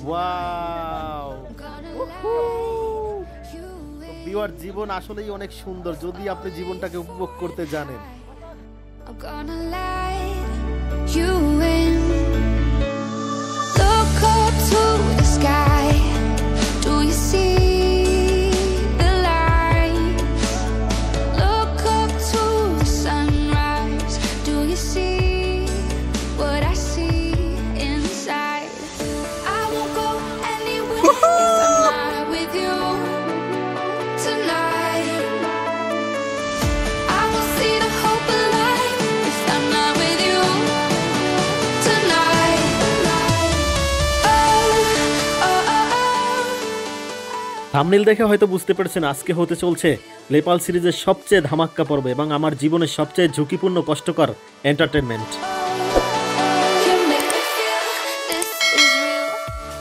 Wow, viewer জীবন আসলেই অনেক সুন্দর যদি আপনি জীবনটাকে উপভোগ করতে জানেন। I'm gonna let you in. Look up to the sky. Do you see the light? Look up to the sunrise. Do you see what I see inside? I won't go anywhere if I'm not with you tonight. I will see the hope alive if I'm not with you tonight. Thumbnail দেখে হয়তো বুঝতে পারছেন আজকে হতে চলছে নেপাল সিরিজের সবচেয়ে ধামাক্কা পর্ব এবং আমার জীবনের সবচেয়ে ঝুঁকিপূর্ণ কষ্টকর entertainment. You make me feel this is real.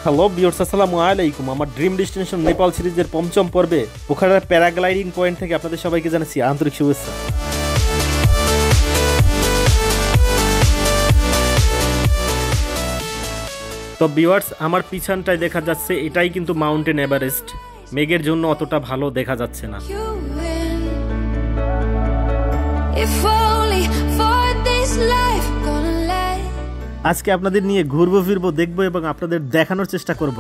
Hello viewers, আসসালামু আলাইকুম। আমার ড্রিম ডেস্টিনেশন নেপাল সিরিজের পঞ্চম পর্বে পোখারার প্যারাগ্লাইডিং পয়েন্ট থেকে আপনাদের সবাইকে জানাচ্ছি আন্তরিক শুভেচ্ছা। তো ভিউয়ার্স, আমার পিছনটায় দেখা যাচ্ছে এটাই কিন্তু মাউন্টেন এভারেস্ট। মেঘের জন্য অতটা ভালো দেখা যাচ্ছে না। You win. If only for this life, gonna let আজকে আপনাদের নিয়ে ঘুরবো ফিরবো দেখবো এবং আপনাদের দেখানোর চেষ্টা করব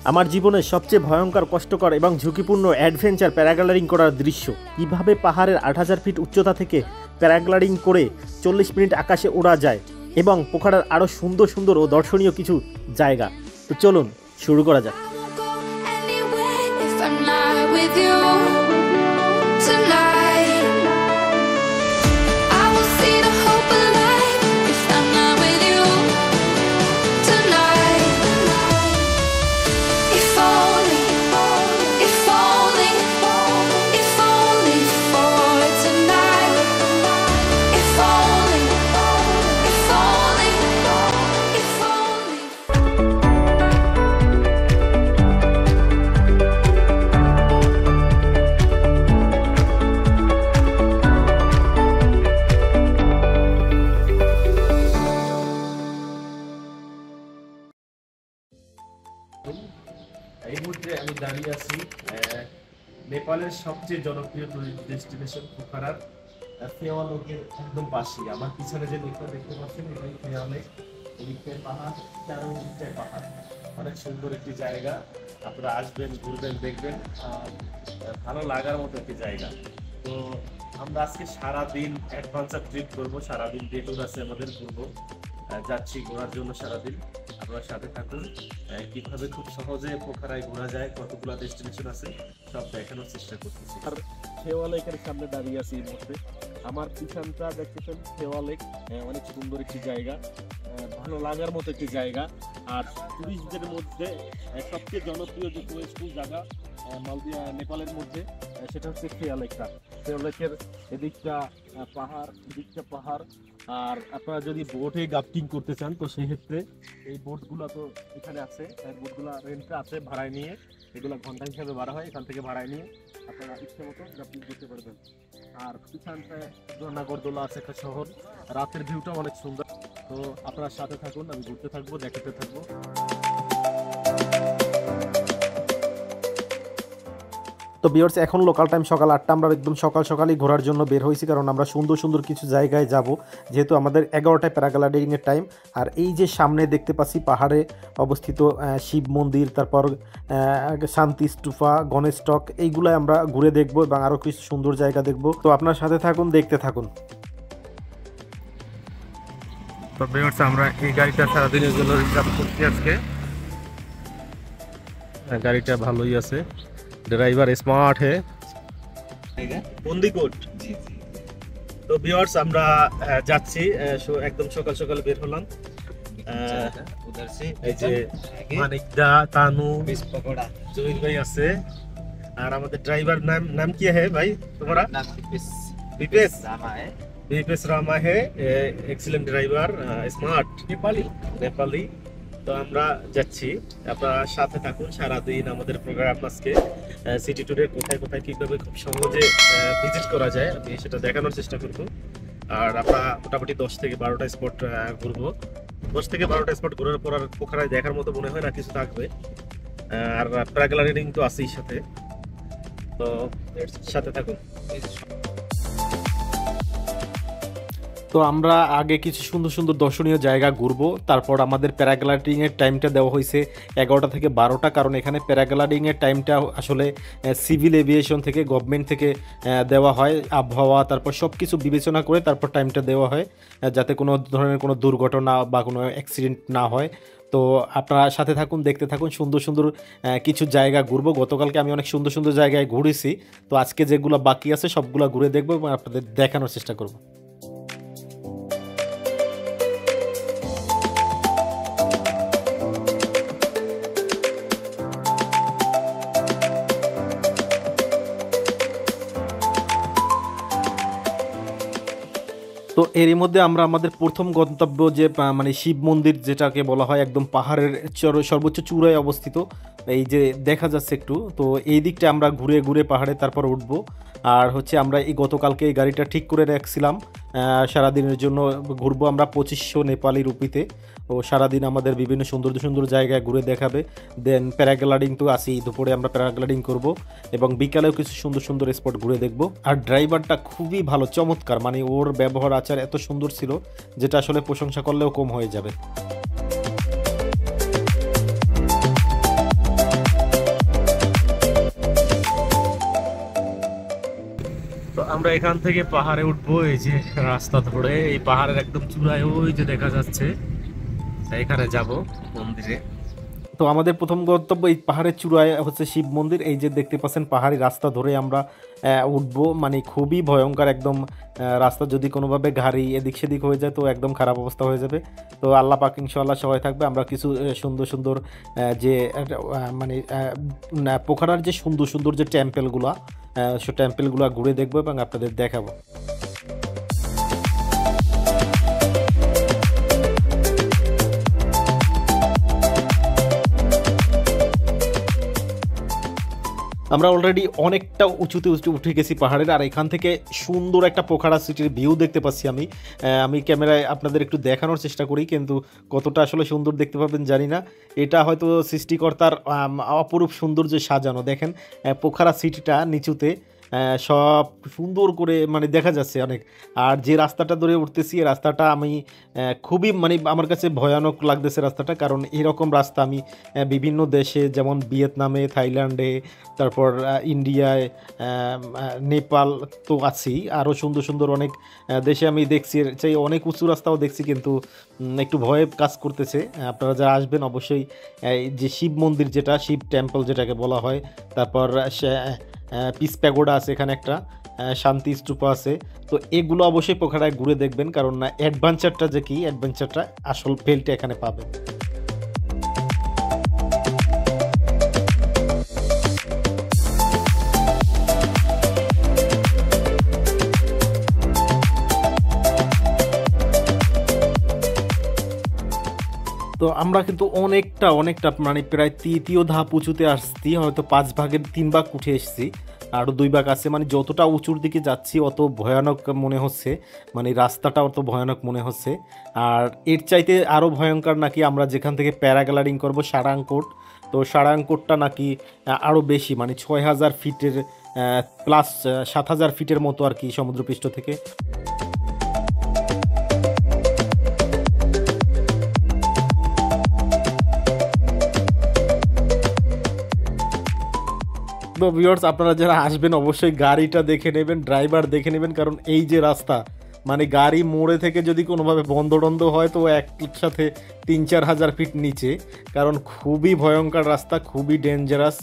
আমার জীবনের সবচেয়ে ভয়ঙ্কর কষ্টকর এবং ঝুঁকিপূর্ণ অ্যাডভেঞ্চার প্যারাগ্লাইডিং করার দৃশ্য। কিভাবে পাহাড়ের ৮০০০ ফিট উচ্চতা থেকে প্যারাগ্লাইডিং করে ৪০ মিনিট আকাশে ওড়া যায় এবং পোখারার আরও সুন্দর সুন্দর ও দর্শনীয় কিছু জায়গা। তো চলুন শুরু করা যাক। I won't go anywhere if I'm not with you tonight. I will see the hope alive if I'm not with you tonight. If only, if only, if only for tonight. If only, if only, if only. এই মুহূর্তে আমি দাঁড়িয়ে আছি নেপালের সবচেয়ে জনপ্রিয় tourist destination পোখারার Phewa লেকের একদম পাশে। আমার পিছনে যে লেকটা দেখতে পাচ্ছেন এটাই ফেওয়া লেক। এদিকে পাহাড়, চারদিকে পাহাড়, অনেক সুন্দর একটি জায়গা। আপনারা আসবেন, ঘুরবেন, দেখবেন, ভালো লাগার মতো একটি জায়গা। তো আমরা আজকে সারাদিন অ্যাডভেঞ্চার ট্রিপ করবো, সারাদিন ডে ট্যুর আছে আমাদের, ঘুরবো, যাচ্ছি ঘোরার জন্য সারাদিন। আপনারা সাথে থাকুন, কিভাবে খুব সহজে পোখারায় ঘোরা যায়, কতগুলো ডেস্টিনেশন আছে সব দেখানোর চেষ্টা করতেছি। আর ফেওয়া লেকের সামনে দাঁড়িয়ে আছি এই মুহূর্তে। আমার পিছনটা দেখতেছেন ফেওয়া লেক, অনেক সুন্দর একটি জায়গা, ভালো লাগার মতো একটি জায়গা। আর টুরিস্টদের মধ্যে সবচেয়ে জনপ্রিয় যে টুরিস্ট জায়গা নেপালের মধ্যে সেটা হচ্ছে ফেওয়া লেকটা। ফেওয়া লেকের এদিকটা পাহাড়, এদিকটা পাহাড়। আর আপনারা যদি বোটে গাফটিং করতে চান তো সেই ক্ষেত্রে এই বোটগুলো তো এখানে আছে, বোটগুলো রেন্টে আছে, ভাড়ায় নিয়ে, এগুলো ঘন্টা হিসাবে ভাড়া হয়, এখান থেকে ভাড়ায় নিয়ে আপনারা ইচ্ছে মতো গাফটিং করতে পারবেন। আর পিছনটায় নাগরদোলা আছে একটা শহর, রাতের ভিউটা অনেক সুন্দর। তো আপনারা সাথে থাকুন, আমি ঘুরতে থাকবো, দেখাতে থাকবো। তো ভিউয়ার্স, এখন লোকাল টাইম সকাল ৮টা। আমরা একদম সকাল সকালই ঘোরার জন্য বের হয়েছি, কারণ আমরা সুন্দর সুন্দর কিছু জায়গায় যাব, যেহেতু আমাদের 11টায় প্যারাগ্লাইডিংয়ের টাইম। আর এই যে সামনে দেখতে পাচ্ছি পাহাড়ে অবস্থিত শিব মন্দির, তারপর শান্তি স্তূপা, গণেশ টক, এইগুলাই আমরা ঘুরে দেখব এবং আরও কিছু সুন্দর জায়গা দেখব। তো আপনার সাথে থাকুন, দেখতে থাকুন। তো ভিউয়ার্স, আমরা এই গাড়িটা সারাদিনের জন্য রিজার্ভ করছি আজকে। গাড়িটা ভালোই আছে, ड्राइवर स्मार्ट है, বন্দিকোট। তো ভিউয়ার্স, আমরা যাচ্ছি, একদম সকাল সকাল বের হলাম। এই যে মানিকদা, তানু, জহির ভাই আছে, আর আমাদের ড্রাইভার নাম কি है भाई तुम्हारा? विपेश रामा है। विपेश रामा है, एक्सीलेंट ड्राइवर, स्मार्ट, नेपाली। তো আমরা যাচ্ছি, আপনারা সাথে থাকুন। সারাদিন আমাদের প্রোগ্রাম আজকে সিটি ট্যুরের কোথায় কোথায় কীভাবে খুব সহজে ভিজিট করা যায় আমি সেটা দেখানোর চেষ্টা করব। আর আমরা মোটামুটি 10 থেকে 12টা স্পট ঘুরবো। 10 থেকে 12টা স্পট ঘোরার পর আর পোখরায় দেখার মতো মনে হয় না কিছু থাকবে। আর প্যারাগ্লাইডিং তো আছেই সাথে, তো সাথে থাকুন। তো আমরা আগে কিছু সুন্দর সুন্দর দর্শনীয় জায়গা ঘুরবো, তারপর আমাদের প্যারাগ্লাইডিংয়ের টাইমটা দেওয়া হয়েছে 11টা থেকে 12টা, কারণ এখানে প্যারাগ্লাইডিংয়ের টাইমটা আসলে সিভিল এভিয়েশন থেকে গভর্নমেন্ট থেকে দেওয়া হয়। আবহাওয়া তারপর সব কিছু বিবেচনা করে তারপর টাইমটা দেওয়া হয়, যাতে কোনো ধরনের কোনো দুর্ঘটনা বা কোনো অ্যাক্সিডেন্ট না হয়। তো আপনারা সাথে থাকুন, দেখতে থাকুন, সুন্দর সুন্দর কিছু জায়গা ঘুরবো। গতকালকে আমি অনেক সুন্দর সুন্দর জায়গায় ঘুরেছি, তো আজকে যেগুলো বাকি আছে সবগুলো ঘুরে দেখবো এবং আপনাদের দেখানোর চেষ্টা করবো। তো এরই মধ্যে আমরা আমাদের প্রথম গন্তব্য যে মানে শিব মন্দির যেটাকে বলা হয়, একদম পাহাড়ের সর্বোচ্চ চূড়ায় অবস্থিত, এই যে দেখা যাচ্ছে একটু, তো এই দিকটা আমরা ঘুরে ঘুরে পাহাড়ে তারপর উঠবো। আর হচ্ছে আমরা এই গতকালকে এই গাড়িটা ঠিক করে রাখছিলাম, সারাদিনের জন্য ঘুরবো আমরা 2500 নেপালি রুপিতে। ও সারাদিন আমাদের বিভিন্ন সুন্দর সুন্দর জায়গায় ঘুরে দেখাবে। দেন প্যারাগ্লাইডিং তো আসি, দুপুরে আমরা প্যারাগ্লাইডিং করব এবং বিকালেও কিছু সুন্দর সুন্দর স্পট ঘুরে দেখব। আর ড্রাইভারটা খুবই ভালো, চমৎকার, মানে ওর ব্যবহার আচার এত সুন্দর ছিল যেটা আসলে প্রশংসা করলেও কম হয়ে যাবে। তো আমরা এখান থেকে পাহাড়ে উঠবো, এই যে রাস্তা ধরে এই পাহাড়ের একদম চূড়ায় ওই যে দেখা যাচ্ছে, এখানে যাব মন্দিরে। তো আমাদের প্রথম গন্তব্য এই পাহাড়ের চূড়ায় হচ্ছে শিব মন্দির। এই যে দেখতে পাচ্ছেন পাহাড়ি রাস্তা ধরে আমরা উঠবো, মানে খুবই ভয়ঙ্কর একদম রাস্তা, যদি কোনোভাবে গাড়ি এদিক সেদিক হয়ে যায় তো একদম খারাপ অবস্থা হয়ে যাবে। তো আল্লাহ পাক ইনশাআল্লাহ সবাই থাকবে। আমরা কিছু সুন্দর সুন্দর যে মানে পোখরার যে সুন্দর সুন্দর যে টেম্পেলগুলো, সে টেম্পেলগুলো ঘুরে দেখবো এবং আপনাদের দেখাবো। আমরা অলরেডি অনেকটা উঁচুতে উঠে গেছি পাহাড়ের, আর এখান থেকে সুন্দর একটা পোখরা সিটির ভিউ দেখতে পাচ্ছি আমি ক্যামেরায় আপনাদের একটু দেখানোর চেষ্টা করি, কিন্তু কতটা আসলে সুন্দর দেখতে পাবেন জানি না। এটা হয়তো সৃষ্টিকর্তার অপরূপ সৌন্দর্যে সাজানো। দেখেন পোখরা সিটিটা নিচুতে সব সুন্দর করে মানে দেখা যাচ্ছে অনেক। আর যে রাস্তাটা ধরে উঠতেছি এই রাস্তাটা আমি খুবই মানে আমার কাছে ভয়ানক লাগতেছে রাস্তাটা, কারণ এরকম রাস্তা আমি বিভিন্ন দেশে যেমন ভিয়েতনামে, থাইল্যান্ডে, তারপর ইন্ডিয়ায়, নেপাল তো আছেই, আরও সুন্দর সুন্দর অনেক দেশে আমি দেখছি, চাই অনেক উঁচু রাস্তাও দেখছি, কিন্তু একটু ভয়ে কাজ করতেছে। আপনারা যারা আসবেন অবশ্যই যে শিব মন্দির, যেটা শিব টেম্পল যেটাকে বলা হয়, তারপর পিস প্যাগোডা আছে, এখানে একটা শান্তি স্তূপা আছে, তো এগুলো অবশ্যই পোখরায় ঘুরে দেখবেন, কারণ অ্যাডভেঞ্চারটা যে কি, অ্যাডভেঞ্চারটা আসল ফেলটা এখানে পাবেন। তো আমরা কিন্তু অনেকটা মানে প্রায় তৃতীয় ধাপ উঁচুতে আসছি, হয়তো 5 ভাগের 3 ভাগ উঠে এসেছি, আরও 2 ভাগ আছে। মানে যতটা উঁচুর দিকে যাচ্ছি অত ভয়ানক মনে হচ্ছে, মানে রাস্তাটা অত ভয়ানক মনে হচ্ছে। আর এর চাইতে আরও ভয়ঙ্কর নাকি আমরা যেখান থেকে প্যারাগ্লাইডিং করব সারাংকোট, তো সারাংকোটটা নাকি আরও বেশি, মানে 6000 ফিটের প্লাস 7000 ফিটের মতো আর কি সমুদ্রপৃষ্ঠ থেকে। তো ভিউয়ার্স, আপনারা যারা আসবেন অবশ্যই গাড়িটা দেখে নেবেন, ড্রাইভার দেখে নেবেন, কারণ এই যে রাস্তা, মানে গাড়ি মোড়ে থেকে যদি কোনোভাবে বন্ধ হয় তো একসাথে 3-4 হাজার ফিট নিচে, কারণ খুবই ভয়ঙ্কর রাস্তা, খুবই ডেঞ্জারাস।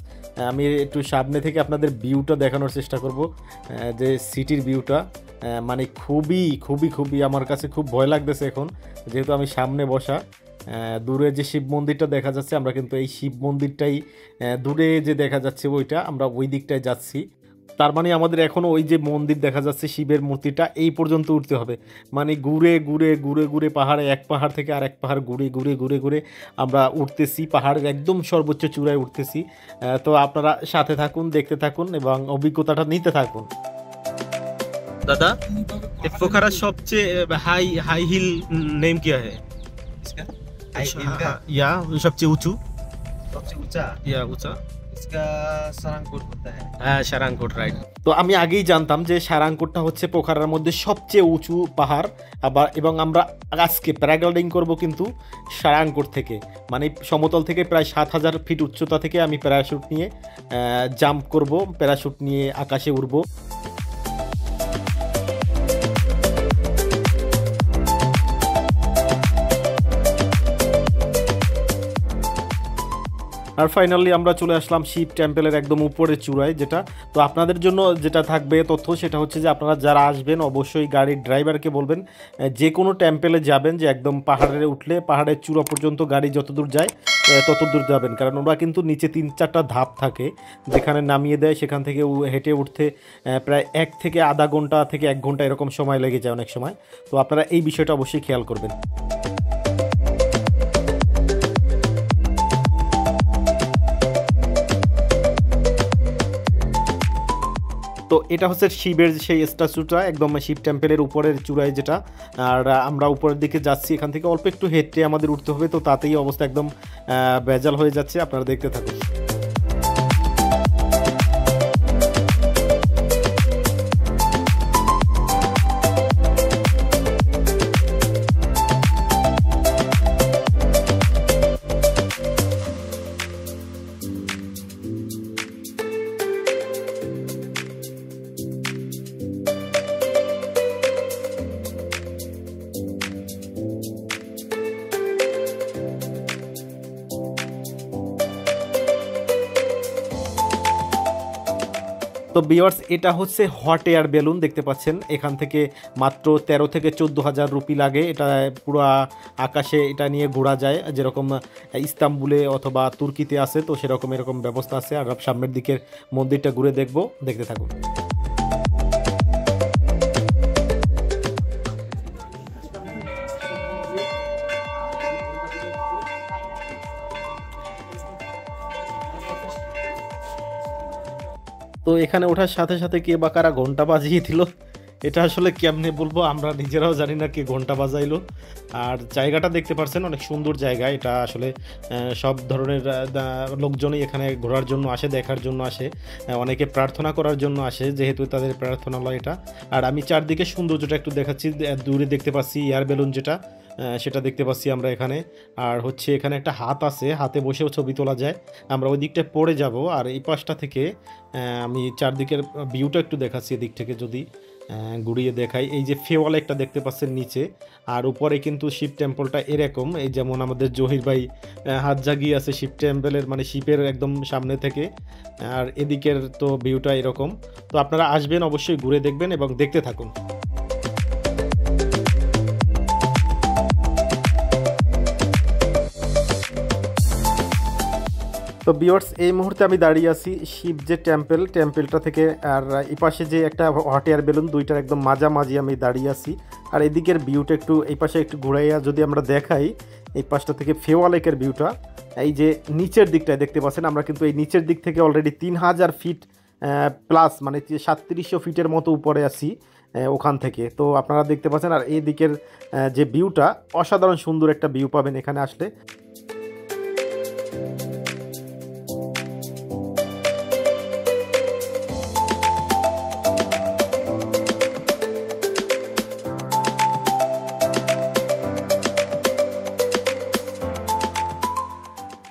আমি একটু সামনে থেকে আপনাদের ভিউটা দেখানোর চেষ্টা করব, যে সিটির ভিউটা, মানে খুবই আমার কাছে খুব ভয় লাগতেছে এখন, যেহেতু আমি সামনে বসা। দূরে যে শিব মন্দিরটা দেখা যাচ্ছে, আমরা কিন্তু এই শিব মন্দিরটাই দূরে যে দেখা যাচ্ছে ওইটা, আমরা ওই দিকটায় যাচ্ছি। তার মানে আমাদের এখনও ওই যে মন্দির দেখা যাচ্ছে শিবের মূর্তিটা, এই পর্যন্ত উঠতে হবে, মানে ঘুরে পাহাড়ে, এক পাহাড় থেকে আরেক পাহাড় ঘুরে আমরা উঠতেছি, পাহাড়ের একদম সর্বোচ্চ চূড়ায় উঠতেছি। তো আপনারা সাথে থাকুন, দেখতে থাকুন এবং অভিজ্ঞতাটা নিতে থাকুন। दादा, पोखरा सबसे हाई हिल नेम क्या है इसका? इनका या সবচেয়ে উঁচু सबसे ऊंचा ইয়া উঁচা इसका सरांगकोट होता है। সারাংকোট রাইট। তো আমি আগেই জানতাম যে সারাংকোটটা হচ্ছে পোখারার মধ্যে সবচেয়ে উঁচু পাহাড় আবার, এবং আমরা আজকে প্যারাগ্লাইডিং করব কিন্তু সারাংকোট থেকে, মানে সমতল থেকে প্রায় 7,000 ফিট উচ্চতা থেকে আমি প্যারাশুট নিয়ে জাম্প করব, প্যারাশুট নিয়ে আকাশে উড়ব। আর ফাইনালি আমরা চলে আসলাম শিব টেম্পলের একদম উপরের চূড়ায়, যেটা তো আপনাদের জন্য যেটা থাকবে তথ্য সেটা হচ্ছে যে আপনারা যারা আসবেন অবশ্যই গাড়ির ড্রাইভারকে বলবেন যে কোনো টেম্পলে যাবেন যে একদম পাহাড়ে উঠলে পাহাড়ের চূড়া পর্যন্ত গাড়ি যতদূর যায় ততদূর যাবেন, কারণ ওরা কিন্তু নিচে 3-4টা ধাপ থাকে যেখানে নামিয়ে দেয়, সেখান থেকে হেঁটে উঠতে প্রায় 1 থেকে আধা ঘন্টা থেকে 1 ঘন্টা এরকম সময় লেগে যায় অনেক সময়। তো আপনারা এই বিষয়টা অবশ্যই খেয়াল করবেন। তো এটা হচ্ছে শিবের সেই স্ট্যাচুটা একদম শিব টেম্পলের উপরের চূড়ায় যেটা, আর আমরা উপরের দিকে যাচ্ছি, এখান থেকে অল্প একটু হেঁটে আমাদের উঠতে হবে, তো তাতেই অবস্থা একদম ভেজাল হয়ে যাচ্ছে, আপনারা দেখতে থাকুন। তো ভিউয়ার্স এটা হচ্ছে হট এয়ার বেলুন দেখতে পাচ্ছেন, এখান থেকে মাত্র 13 থেকে 14,000 রুপি লাগে, এটা পুরো আকাশে এটা নিয়ে ঘোরা যায়, যেরকম ইস্তাম্বুলে অথবা তুর্কিতে আছে, তো সেরকম এরকম ব্যবস্থা আছে। আর সামনের দিকের মন্দিরটা ঘুরে দেখতে থাকুন। তো এখানে ওঠার সাথে সাথে কে বা কারা ঘন্টা বাজিয়ে দিল, এটা আসলে কেমনে বলবো, আমরা নিজেরাও জানি না কে ঘন্টা বাজাইলো। আর জায়গাটা দেখতে পাচ্ছেন অনেক সুন্দর জায়গা, এটা আসলে সব ধরনের লোকজনই এখানে ঘোরার জন্য আসে, দেখার জন্য আসে, অনেকে প্রার্থনা করার জন্য আসে, যেহেতু তাদের প্রার্থনালয় এটা। আর আমি চারদিকে সৌন্দর্যটা একটু দেখাচ্ছি, দূরে দেখতে পাচ্ছি এয়ার বেলুন যেটা, সেটা দেখতে পাচ্ছি আমরা এখানে। আর হচ্ছে এখানে একটা হাত আছে, হাতে বসেও ছবি তোলা যায়, আমরা ওই দিকটায় পড়ে যাব। আর এই পাশটা থেকে আমি চারদিকের ভিউটা একটু দেখাচ্ছি, এদিক থেকে যদি ঘুরিয়ে দেখাই, এই যে ফেওয়াল একটা দেখতে পাচ্ছেন নিচে, আর উপরে কিন্তু শিব টেম্পলটা এরকম, এই যেমন আমাদের জহির ভাই হাত জাগিয়ে আছে শিব টেম্পলের, মানে শিবের একদম সামনে থেকে। আর এদিকের তো ভিউটা এরকম। তো আপনারা আসবেন অবশ্যই ঘুরে দেখবেন এবং দেখতে থাকুন। তো ভিউয়ার্স এই মুহূর্তে আমি দাঁড়িয়ে আছি শিব যে টেম্পলটা থেকে, আর এই পাশে যে একটা হট এয়ার বেলুন, দুইটার একদম মাঝামাঝি আমি দাঁড়িয়ে আছি। আর এদিকের ভিউটা একটু এই পাশে একটু ঘুরাইয়া যদি আমরা দেখাই, এই পাশটা থেকে ফেওয়া লেকের ভিউটা, এই যে নিচের দিকটায় দেখতে পাচ্ছেন, আমরা কিন্তু এই নিচের দিক থেকে অলরেডি 3,000 ফিট প্লাস, মানে 3700 ফিটের মতো উপরে আছি ওখান থেকে। তো আপনারা দেখতে পাচ্ছেন, আর এই দিকের যে ভিউটা অসাধারণ সুন্দর একটা ভিউ পাবেন এখানে আসলে।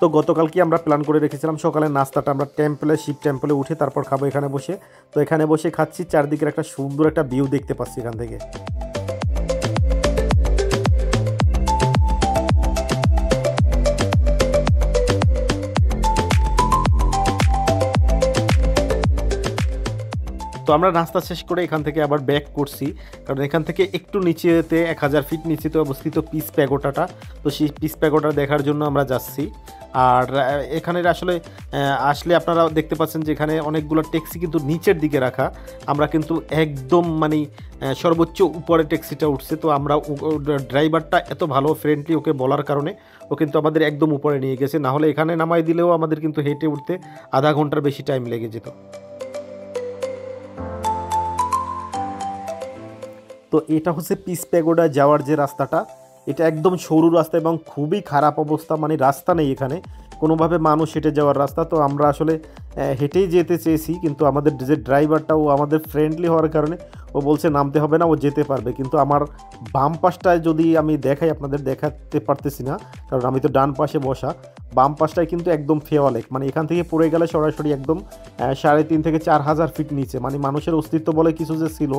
তো গতকালকে আমরা প্ল্যান করে রেখেছিলাম সকালের নাস্তাটা আমরা শিব টেম্পলে উঠে তারপর খাবো এখানে বসে। তো এখানে বসে খাচ্ছি, চারদিকের একটা সুন্দর একটা ভিউ দেখতে পাচ্ছি এখান থেকে। তো আমরা নাস্তা শেষ করে এখান থেকে আবার ব্যাক করছি, কারণ এখান থেকে একটু নিচেতে 1000 ফিট নিচেতে অবস্থিত পিস প্যাগোডাটা, তো সেই পিস প্যাগোডা দেখার জন্য আমরা যাচ্ছি। আর এখানে আসলে আপনারা দেখতে পাচ্ছেন যে এখানে অনেকগুলো ট্যাক্সি কিন্তু নিচের দিকে রাখা, আমরা কিন্তু একদম মানে সর্বোচ্চ উপরে ট্যাক্সিটা উঠছে। তো আমরা ড্রাইভারটা এত ভালো ফ্রেন্ডলি, ওকে বলার কারণে ও কিন্তু আমাদের একদম উপরে নিয়ে গেছে, না হলে এখানে নামাই দিলেও আমাদের কিন্তু হেঁটে উঠতে আধা ঘন্টার বেশি টাইম লেগে যেত। তো এটা হচ্ছে পিস প্যাগোডা যাওয়ার যে রাস্তাটা, এটা একদম সরু রাস্তা এবং খুবই খারাপ অবস্থা, মানে রাস্তা নেই এখানে কোনোভাবে মানুষ হেঁটে যাওয়ার রাস্তা। তো আমরা আসলে হেঁটেই যেতে চেয়েছি, কিন্তু আমাদের যে ড্রাইভারটা ও আমাদের ফ্রেন্ডলি হওয়ার কারণে ও বলছে নামতে হবে না, ও যেতে পারবে। কিন্তু আমার বাম পাশটায় যদি আমি দেখাই, আপনাদের দেখাতে পারতেছি না কারণ আমি তো ডান পাশে বসা, বাম পাশটায় কিন্তু একদম ফেওয়া লেক, মানে এখান থেকে পড়ে গেলে সরাসরি একদম 3,500 থেকে 4,000 ফিট নিচে, মানে মানুষের অস্তিত্ব বলে কিছু যে ছিল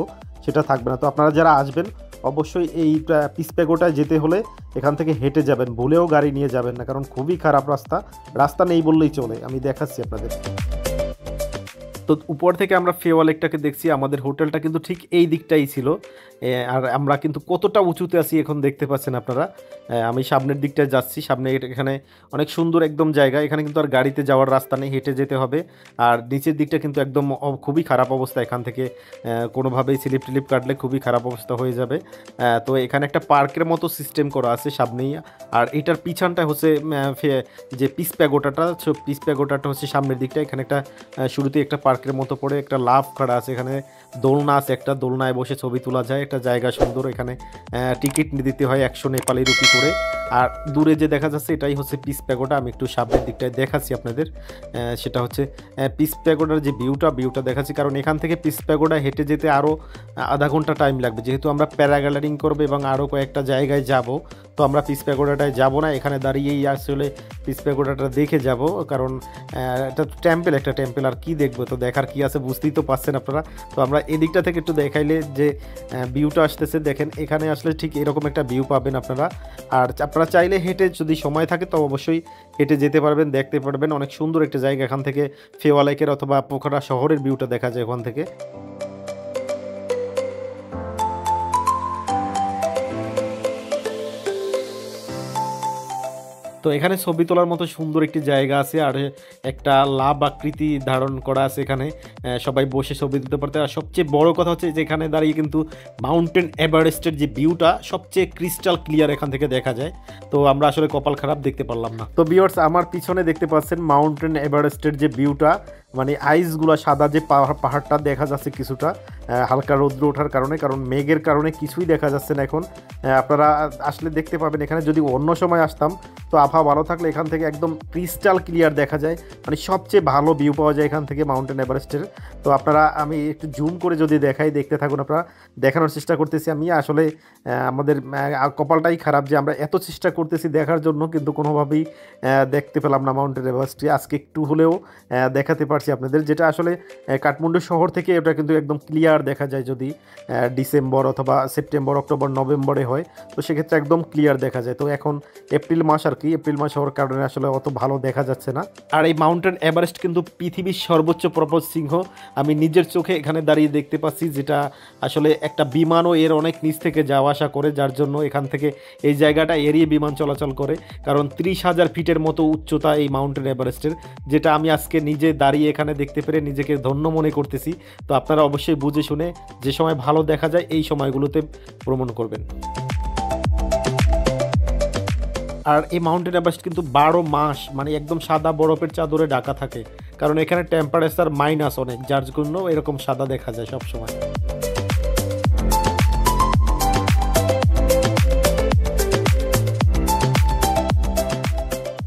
সেটা থাকবে না। তো আপনারা যারা আসবেন অবশ্যই এই পিসপ্যাগোটায় যেতে হলে এখান থেকে হেঁটে যাবেন, ভুলেও গাড়ি নিয়ে যাবেন না, কারণ খুবই খারাপ রাস্তা নেই বললেই চলে। আমি দেখাচ্ছি আপনাদের। তো উপর থেকে আমরা ফেওয়া লেকটাকে দেখছি, আমাদের হোটেলটা কিন্তু ঠিক এই দিকটাই ছিল। আর আমরা কিন্তু কতটা উঁচুতে আছি এখন দেখতে পাচ্ছেন আপনারা। আমি সামনের দিকটায় যাচ্ছি, সামনে এখানে অনেক সুন্দর একদম জায়গা, এখানে কিন্তু আর গাড়িতে যাওয়ার রাস্তা নেই, হেঁটে যেতে হবে। আর নিচের দিকটা কিন্তু একদম খুবই খারাপ অবস্থা, এখান থেকে কোনোভাবেই স্লিপ টিলিপ কাটলে খুবই খারাপ অবস্থা হয়ে যাবে। তো এখানে একটা পার্কের মতো সিস্টেম করা আছে সামনেই, আর এটার পিছনটা হচ্ছে যে পিস প্যাগোটাটা হচ্ছে সামনের দিকটা। এখানে একটা শুরুতে একটা পার্কের মতো পড়ে একটা লাভ খাড়া আছে, এখানে দোলনা আছে, একটা দোলনায় বসে ছবি তোলা যায়, একটা জায়গা সুন্দর। এখানে টিকিট দিতে হয় 100 নেপালি রুপি করে। আর দূরে যে দেখা যাচ্ছে এটাই হচ্ছে পিস প্যাগোডা। আমি একটু সামনের দিকটায় দেখাচ্ছি আপনাদের, সেটা হচ্ছে পিস প্যাগোডার যে ভিউটা দেখাচ্ছি, কারণ এখান থেকে পিস প্যাগোডা হেঁটে যেতে আরও আধা ঘন্টা টাইম লাগবে, যেহেতু আমরা প্যারাগ্লাইডিং করবো এবং আরও কয়েকটা জায়গায় যাব। তো আমরা পিস প্যাগোডাটায় যাব না, এখানে দাঁড়িয়েই আসলে পিস প্যাগোডাটা দেখে যাব, কারণ এটা একটা টেম্পল আর কি দেখবো, তো দেখার কি আছে বুঝতেই তো পাচ্ছেন আপনারা। তো আমরা এদিকটা থেকে একটু দেখাইলে যে ভিউটা আসতেছে, দেখেন এখানে আসলে ঠিক এরকম একটা ভিউ পাবেন আপনারা। আর আপনারা চাইলে হেঁটে যদি সময় থাকে তো অবশ্যই হেঁটে যেতে পারবেন, দেখতে পারবেন, অনেক সুন্দর একটা জায়গা। এখান থেকে ফেওয়া লেকের অথবা পোখরা শহরের ভিউটা দেখা যায় ওখান থেকে। তো এখানে ছবি তোলার মতো সুন্দর একটি জায়গা আছে, আর একটা লাভ আকৃতি ধারণ করা আছে, এখানে সবাই বসে ছবি তুলতে পারতে। আর সবচেয়ে বড় কথা হচ্ছে যে এখানে দাঁড়িয়ে কিন্তু মাউন্টেন এভারেস্টের যে ভিউটা সবচেয়ে ক্রিস্টাল ক্লিয়ার এখান থেকে দেখা যায়। তো আমরা আসলে কপাল খারাপ দেখতে পারলাম না। তো ভিউয়ার্স, আমার পিছনে দেখতে পাচ্ছেন মাউন্টেন এভারেস্টের যে ভিউটা, মানে আইসগুলো সাদা যে পাহাড়টা দেখা যাচ্ছে কিছুটা, হালকা রৌদ্র ওঠার কারণে, কারণ মেঘের কারণে কিছুই দেখা যাচ্ছে না এখন। আপনারা আসলে দেখতে পাবেন, এখানে যদি অন্য সময় আসতাম তো আবহাওয়া ভালো থাকলে এখান থেকে একদম ক্রিস্টাল ক্লিয়ার দেখা যায়, মানে সবচেয়ে ভালো ভিউ পাওয়া যায় এখান থেকে মাউন্টেন এভারেস্টের। তো আপনারা, আমি একটু জুম করে যদি দেখাই, দেখতে থাকুন আপনারা, দেখানোর চেষ্টা করতেছি আমি। আসলে আমাদের কপালটাই খারাপ যে আমরা এত চেষ্টা করতেছি দেখার জন্য, কিন্তু কোনোভাবেই দেখতে পেলাম না মাউন্টেন এভারেস্টে। আজকে একটু হলেও দেখাতে পারছি আপনাদের, যেটা আসলে কাঠমান্ডু শহর থেকে এটা কিন্তু একদম ক্লিয়ার দেখা যায় যদি ডিসেম্বর অথবা সেপ্টেম্বর, অক্টোবর, নভেম্বরে হয়, তো সেক্ষেত্রে একদম ক্লিয়ার দেখা যায়। তো এখন এপ্রিল মাস আর কি, এপ্রিল মাস হওয়ার কারণে আসলে অত ভালো দেখা যাচ্ছে না। আর এই মাউন্টেন এভারেস্ট কিন্তু পৃথিবীর সর্বোচ্চ পর্বত শৃঙ্গ, আমি নিজের চোখে এখানে দাঁড়িয়ে দেখতে পাচ্ছি, যেটা আসলে একটা বিমানও এর অনেক নিচ থেকে যাওয়া আসা করে, যার জন্য এখান থেকে এই জায়গাটা এড়িয়ে বিমান চলাচল করে, কারণ 30,000 ফিটের মতো উচ্চতা এই মাউন্টেন এভারেস্টের, যেটা আমি আজকে নিজে দাঁড়িয়ে এখানে দেখতে পেরে নিজেকে ধন্য মনে করতেছি। তো আপনারা অবশ্যই বুঝে শুনে যে সময় ভালো দেখা যায় এই সময়গুলোতে ভ্রমণ করবেন। আর এই মাউন্টেন এভারেস্ট কিন্তু 12 মাস মানে একদম সাদা বরফের চাদরে ঢাকা থাকে, কারণ এখানে টেম্পারেচার মাইনাস অনেক, যার জন্য এরকম সাদা দেখা যায় সব সময়।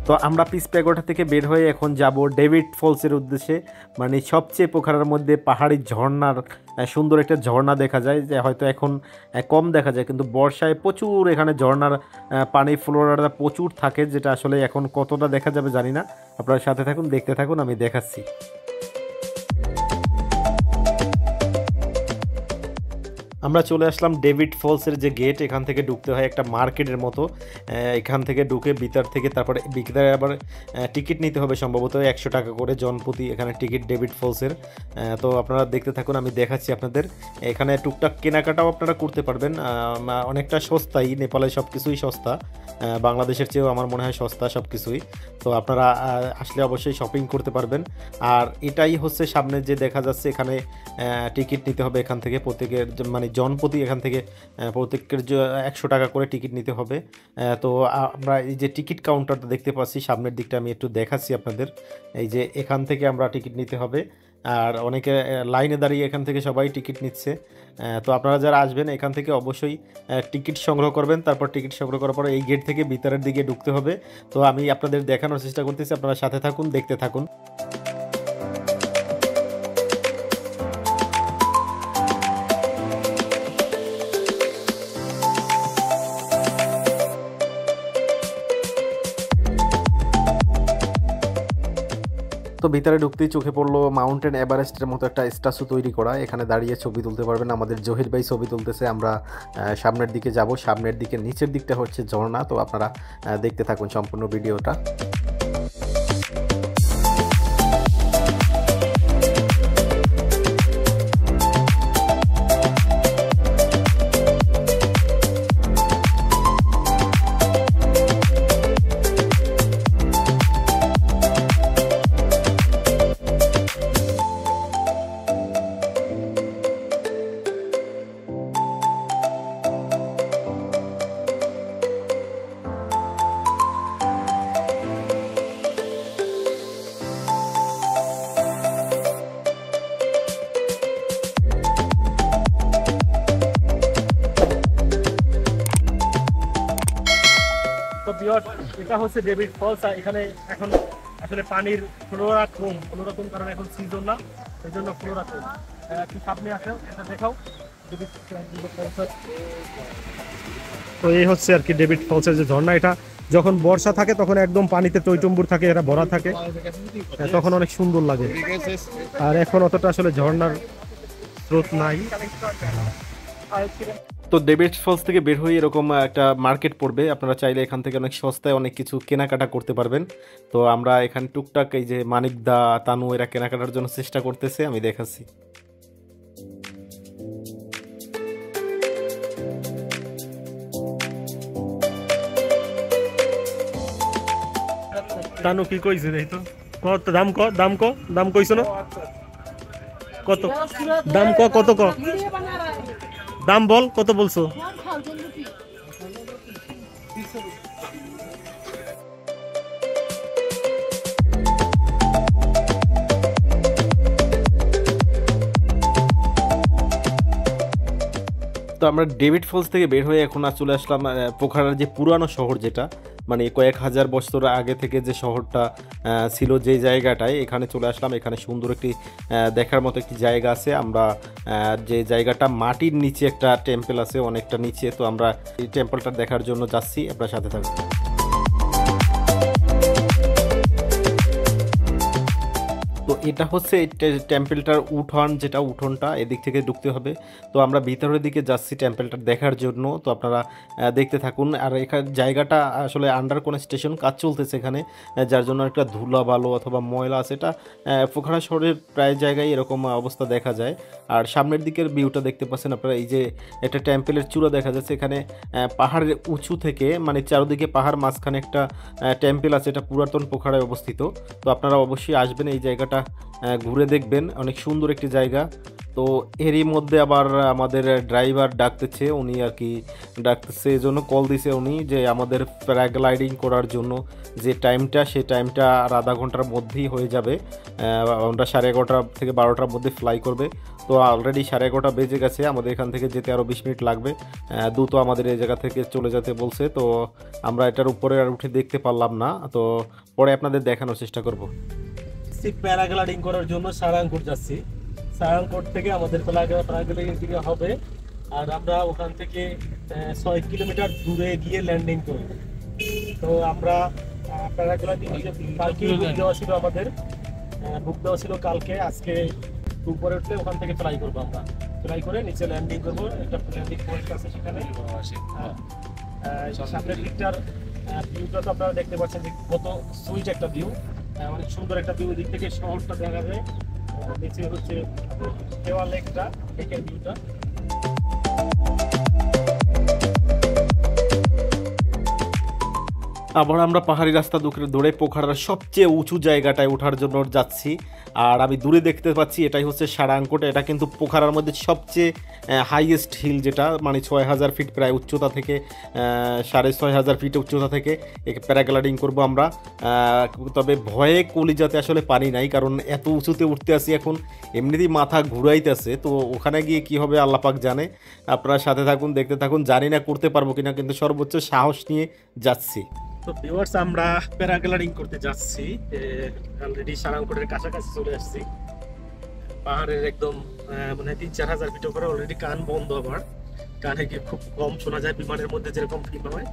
তো আমরা পিস প্যাগোডা থেকে বের হয়ে এখন যাব ডেভিড ফলসের উদ্দেশ্যে, মানে সবচেয়ে পোখরার মধ্যে পাহাড়ি ঝর্ণার সুন্দর একটা ঝর্ণা দেখা যায়, যে হয়তো এখন কম দেখা যায়, কিন্তু বর্ষায় প্রচুর এখানে ঝর্ণার পানি ফ্লোরাটা প্রচুর থাকে, যেটা আসলে এখন কতটা দেখা যাবে জানি না। আপনারা সাথে থাকুন, দেখতে থাকুন, আমি দেখাচ্ছি। আমরা চলে আসলাম ডেভিড ফলসের যে গেট, এখান থেকে ঢুকতে হয় একটা মার্কেটের মতো, এখান থেকে ঢুকে ভিতর থেকে তারপরে ভিতরে আবার টিকিট নিতে হবে, সম্ভবত 100 টাকা করে জনপ্রতি এখানে টিকিট ডেভিড ফলসের। তো আপনারা দেখতে থাকুন, আমি দেখাচ্ছি আপনাদের। এখানে টুকটাক কেনাকাটাও আপনারা করতে পারবেন, অনেকটা সস্তাই, নেপালে সব কিছুই সস্তা, বাংলাদেশের চেয়েও আমার মনে হয় সস্তা সব কিছুই। তো আপনারা আসলে অবশ্যই শপিং করতে পারবেন। আর এটাই হচ্ছে সামনে যে দেখা যাচ্ছে, এখানে টিকিট নিতে হবে এখান থেকে প্রত্যেকের, মানে জনপ্রতি এখান থেকে প্রত্যেকের 100 টাকা করে টিকিট নিতে হবে। তো আমরা এই যে টিকিট কাউন্টারটা দেখতে পাচ্ছি সামনের দিকটা, আমি একটু দেখাচ্ছি আপনাদের। এই যে এখান থেকে আমরা টিকিট নিতে হবে, আর অনেকে লাইনে দাঁড়িয়ে এখান থেকে সবাই টিকিট নিচ্ছে। তো আপনারা যারা আসবেন এখান থেকে অবশ্যই টিকিট সংগ্রহ করবেন। তারপর টিকিট সংগ্রহ করার পর এই গেট থেকে ভিতরের দিকে ঢুকতে হবে। তো আমি আপনাদের দেখানোর চেষ্টা করতেছি, আপনারা সাথে থাকুন, দেখতে থাকুন। তো ভিতরে ঢুকতেই চোখে পড়লো মাউন্টেন এভারেস্টের মতো একটা স্ট্যাচু তৈরি করা। এখানে দাঁড়িয়ে ছবি তুলতে পারবেন। আমাদের জহির ভাই ছবি তুলতেছে। আমরা সামনের দিকে যাব। সামনের দিকে নিচের দিকটা হচ্ছে ঝর্ণা। তো আপনারা দেখতে থাকুন সম্পূর্ণ ভিডিওটা। এটা হচ্ছে ডেভিড ফলস। আর এখানে এখন আসলে পানির ফ্লোরা কম, কোনোরকম কারণ এখন সিজন না, এই জন্য ফ্লোরা কম। একটু সামনে আসে, এটা দেখাও। তো এই হচ্ছে আর কি ডেভিড ফলসের যে ঝর্ণা। এটা যখন বর্ষা থাকে তখন একদম পানিতে টইটুম্বুর থাকে, এটা ভরা থাকে, তখন অনেক সুন্দর লাগে। আর এখন অতটা আসলে ঝর্ণার স্রোত নাই। তো ডেভিড ফলস থেকে বের হয়ে এরকম একটা মার্কেট পড়বে। আপনারা চাইলে এখান থেকে অনেক সস্তায় অনেক কিছু কেনাকাটা করতে পারবেন। তো আমরা এখানে টুকটাক এই যে মানিকদা, তানু এরা কেনাকাটার জন্য চেষ্টা করতেছে, আমি দেখাচ্ছি। তানু কি কইছে দেই তো? কত দাম দাম কইছো না? কত দাম কত দাম বল, কত বলছো? তো আমরা ডেভিড ফলস থেকে বের হয়ে এখন চলে আসলাম পোখারার যে পুরানো শহর, যেটা মানে কয়েক হাজার বছর আগে থেকে যে শহরটা ছিল, যে জায়গাটায় এখানে চলে আসলাম। এখানে সুন্দর একটি দেখার মতো একটি জায়গা আছে। আমরা যে জায়গাটা মাটির নিচে একটা টেম্পল আছে, অনেকটা নিচে। তো আমরা এই টেম্পলটা দেখার জন্য যাচ্ছি, আপনার সাথে থাকবো। তো এটা হচ্ছে এই টেম্পলটার উঠোন, যেটা উঠোনটা এদিক থেকে ঢুকতে হবে। তো আমরা ভিতরের দিকে যাচ্ছি টেম্পলটা দেখার জন্য। তো আপনারা দেখতে থাকুন। আর এখানে জায়গাটা আসলে আন্ডার কনস্ট্রাকশন কাজ চলতেছে এখানে, যার জন্য একটা ধুলা বালো অথবা ময়লা আছে। এটা পোখারা শহরের প্রায় জায়গায় এরকম অবস্থা দেখা যায়। আর সামনের দিকের ভিউটা দেখতে পাচ্ছেন আপনারা, এই যে একটা টেম্পলের চূড়া দেখা যাচ্ছে এখানে। পাহাড়ের উঁচু থেকে, মানে চারদিকে পাহাড়, মাঝখানে একটা টেম্পল আছে। এটা পুরাতন পোখারায় অবস্থিত। তো আপনারা অবশ্যই আসবেন, এই জায়গাটা ঘুরে দেখবেন, অনেক সুন্দর একটি জায়গা। তো এরই মধ্যে আবার আমাদের ড্রাইভার ডাকতেছে, উনি আর কি ডাকতেছে এই জন্য কল দিছে উনি, যে আমাদের প্যারাগ্লাইডিং করার জন্য যে টাইমটা, সেই টাইমটা আর আধা ঘন্টার মধ্যেই হয়ে যাবে। আমরা 11:30 থেকে 12টার মধ্যে ফ্লাই করবে। তো অলরেডি 11:30 বেজে গেছে, আমাদের এখান থেকে যেতে আরও 20 মিনিট লাগবে। দ্রুত আমাদের এই জায়গা থেকে চলে যেতে বলছে। তো আমরা এটার উপরে আর উঠে দেখতে পারলাম না, তো পরে আপনাদের দেখানোর চেষ্টা করব। প্যারাগ্লাইডিং করার জন্য সারাংপুর যাচ্ছি। সারাংপুর থেকে আমাদের প্যারাগ্লাইডিং দিকে হবে। আর আমরা ওখান থেকে 6 কিলোমিটার দূরে গিয়ে ল্যান্ডিং করব। তো আমরা প্যারাগ্লাইডিং কালকে বুক দেওয়া ছিল, আমাদের বুক দেওয়া ছিল কালকে। আজকে উপরে উঠলে ওখান থেকে ফ্লাই করবো। আমরা ফ্লাই করে নিচে ল্যান্ডিং করবো। একটা ল্যান্ডিং পয়েন্ট আছে সেখানে। সামনের দিকটার ভিউটা তো আপনারা দেখতে পাচ্ছেন যে কত সুইট একটা ভিউ, অনেক সুন্দর একটা ভিউ। দিক থেকে শহরটা দেখা যায়, নিচে হচ্ছে দেওয়া লেকটা, লেকের ভিউটা। আবার আমরা পাহাড়ি রাস্তা দৌড়ে পোখারার সবচেয়ে উঁচু জায়গাটায় ওঠার জন্য যাচ্ছি। আর আমি দূরে দেখতে পাচ্ছি এটাই হচ্ছে সারাংকোট। এটা কিন্তু পোখারার মধ্যে সবচেয়ে হাইয়েস্ট হিল, যেটা মানে 6000 ফিট প্রায় উচ্চতা থেকে 6500 ফিট উচ্চতা থেকে প্যারাগ্লাইডিং করব আমরা। তবে ভয়ে কলিজাতে আসলে পানি নাই, কারণ এত উঁচুতে উঠতে আসি এখন, এমনিতেই মাথা ঘুরাইতেছে। তো ওখানে গিয়ে কি হবে আল্লাহ পাক জানে। আপনারা সাথে থাকুন, দেখতে থাকুন। জানি না করতে পারবো কিনা, কিন্তু সর্বোচ্চ সাহস নিয়ে যাচ্ছি। তো ভিউয়ার্স, আমরা প্যারাগ্লাইডিং করতে যাচ্ছি। অলরেডি সারাংকোটের কাছাকাছি চলে আসছি। পাহাড়ের একদম মানে 3-4000 ফিট উপরে অলরেডি। কান বন্ধ, আবার কানে গিয়ে খুব কম শোনা যায়। বিমানের মধ্যে যেরকম ফিল হয়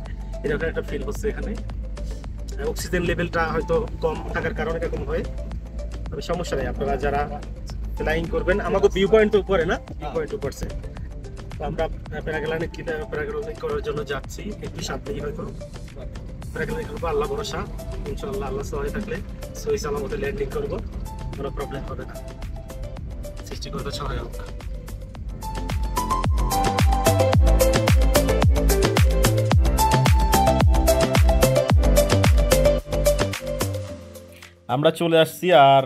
এরকম একটা ফিল হচ্ছে এখানে। অক্সিজেন লেভেলটা হয়তো কম থাকার কারণে এরকম হয়, তবে সমস্যা নেই। আপনারা যারা ফ্লাইং করবেন, আমাকে ভিউ পয়েন্ট উপরে না, ভিউ পয়েন্ট উপরছে। তো আমরা প্যারাগ্লাইডিং করার জন্য যাচ্ছি। একটু সাবধানে হয়তো প্যারাগ্লাইডিং করবো, আল্লাহ ভরসা। ইনশাআল্লাহ আল্লাহ সহায় থাকলে সহি সালামতে ল্যান্ডিং করবো, কোনো প্রবলেম হবে না। সৃষ্টিকর্তা সহায় হোক। আমরা চলে আসছি, আর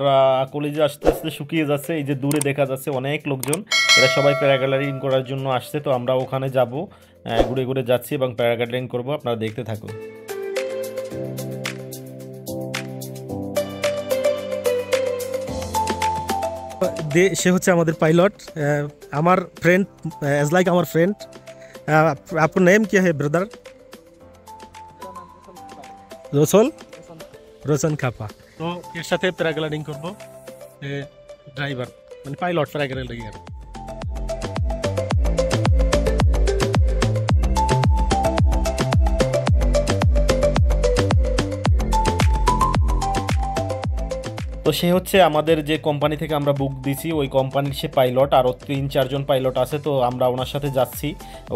কলেজে আস্তে আস্তে শুকিয়ে যাচ্ছে। এই যে দূরে দেখা যাচ্ছে অনেক লোকজন, এরা সবাই প্যারাগ্লাইডিং করার জন্য আসছে। তো আমরা ওখানে যাব, ঘুরে ঘুরে যাচ্ছি এবং প্যারাগ্লাইডিং করব। আপনারা দেখতে থাকুন। সে হচ্ছে আমাদের পাইলট, আমার friend, as like our friend. आपका नेम क्या है ब्रदर? रोशन खापा। तो এর সাথে প্যারাগ্লাইডিং করব, ড্রাইভার মানে পাইলট প্যারাগ্লাইডিং এর। তো সে হচ্ছে আমাদের যে কোম্পানি থেকে আমরা বুক দিছি, ওই কোম্পানির সে পাইলট। আরও 3-4 জন পাইলট আছে। তো আমরা ওনার সাথে যাচ্ছি।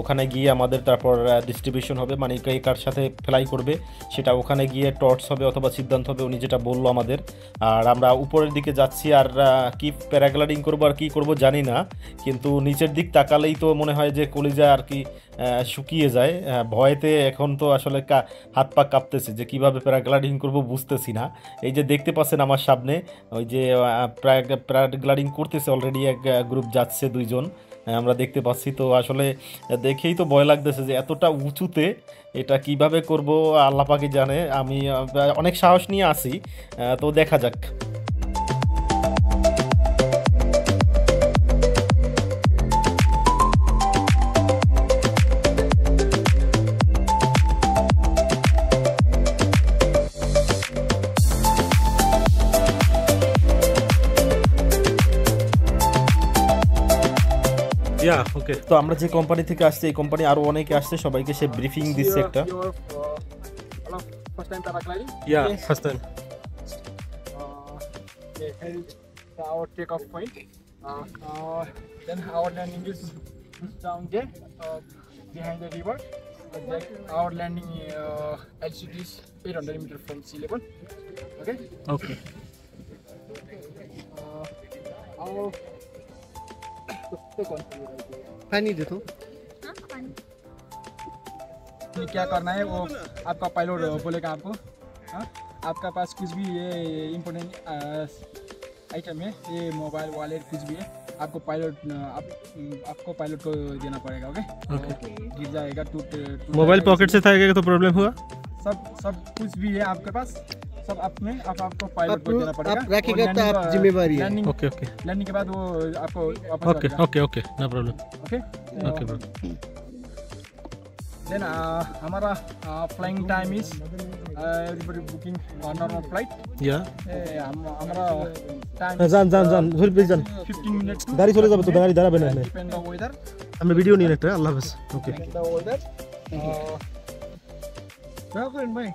ওখানে গিয়ে আমাদের তারপর ডিস্ট্রিবিউশন হবে, মানে কে কার সাথে ফ্লাই করবে সেটা ওখানে গিয়ে টর্চ হবে অথবা সিদ্ধান্ত হবে, উনি যেটা বললো আমাদের। আর আমরা উপরের দিকে যাচ্ছি, আর কি প্যারাগ্লাইডিং করবো আর কি করব জানি না, কিন্তু নিচের দিক তাকালেই তো মনে হয় যে কলিজা আর কি শুকিয়ে যায় ভয়েতে। এখন তো আসলে হাত পা কাঁপতেছে যে কীভাবে প্যারাগ্লাইডিং করব বুঝতেছি না। এই যে দেখতে পাচ্ছেন আমার সামনে ওই যে প্যারাগ্লাইডিং করতেছে অলরেডি, এক গ্রুপ যাচ্ছে 2 জন আমরা দেখতে পাচ্ছি। তো আসলে দেখেই তো ভয় লাগতেছে যে এতটা উঁচুতে এটা কিভাবে করব আল্লাহ পাকই জানে। আমি অনেক সাহস নিয়ে আসি, তো দেখা যাক। ওকে। তো আমরা যে কোম্পানি থেকে আসছি, এই কোম্পানি আরো অনেকে আসছে, সবাইকে সে ব্রিফিং দিচ্ছে একটা। First time paragliding? First time. Here is our takeoff point. Then our landing is down there, behind the river. Then our landing altitude is 800 meters from sea level. Okay. Okay. Our पानी दे तो। क्या करना है वो आपका pilot बोलेगा आपको। हाँ? आपका पास कुछ भी ये इम्पोर्टेंट आइटम है, ये मोबाइल वॉलेट कुछ भी है, आपको आपको पायलट को देना पड़ेगा। ओके। गिर जाएगा, टूट मोबाइल पॉकेट से था तो प्रॉब्लम हुआ? सब कुछ भी है आपके पास, सब आपको पायलट को देना पड़ेगा। आप रखेगा तो आप जिम्मेवारी है। ओके। लैंडिंग के बाद वो आपको वापस okay, no problem. Okay bro. Then हमारा flying time is everybody booking normal flight. या हमारा टाइम जान फिर प्लीज जान 15 मिनट গাড়ি চলে যাবে তো, গাড়ি দাঁড়াবে না। Depend the weather. আমরা ভিডিও নিয়ে একটা। আল্লাহ হাফেজ। ওকে। द वेदर वेलकम भाई।